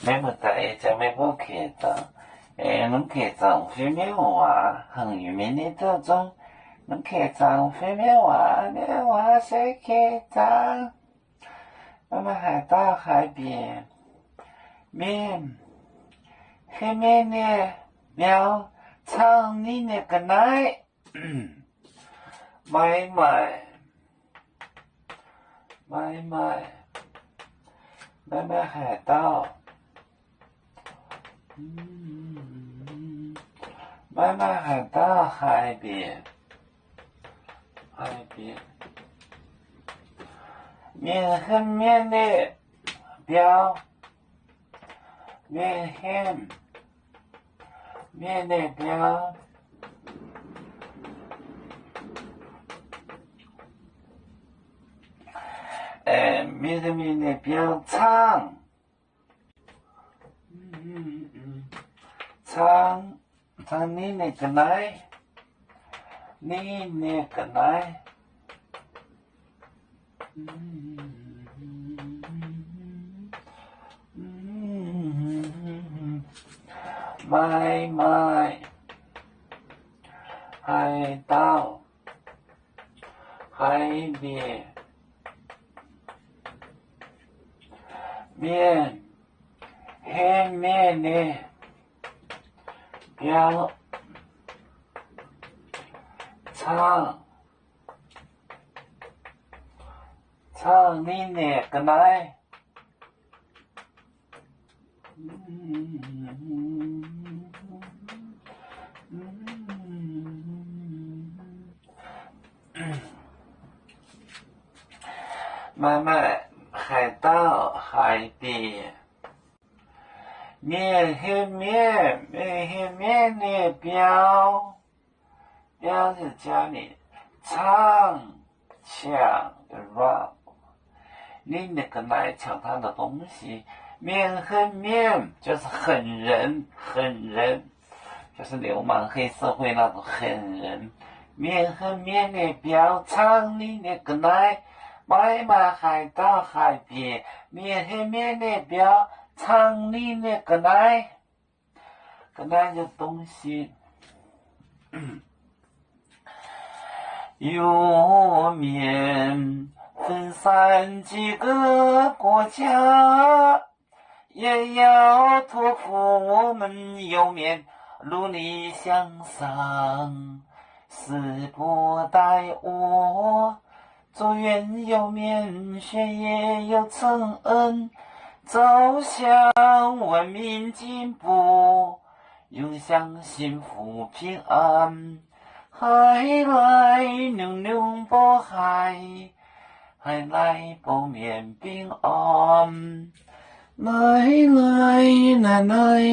每不在就每不看到，能看到飞面话，横于面的这种，能看到飞面话，面话谁看到？我们海到海边，面，黑面的苗，唱你那个奶，买买海到。买海到海边，面很面的标，面很面的标，面很面的标长，长你那个奶，你那个奶，买海到海边，面黑面的标长你那个奶，买海到海边，面黑面的标是家里长强的软，你那个奶抢他的东西，面很面就是狠人，就是流氓黑社会那种狠人。面很面的标唱你那个奶，买海到海边，面很面的标唱你那个奶，个奶的东西。有面分散几个国家，也要托付我们有面努力向上，时不待我，做人有面，学业有成恩，走向文明进步，永享幸福平安。海来牛牛波海，海来波面平安，来奶奶。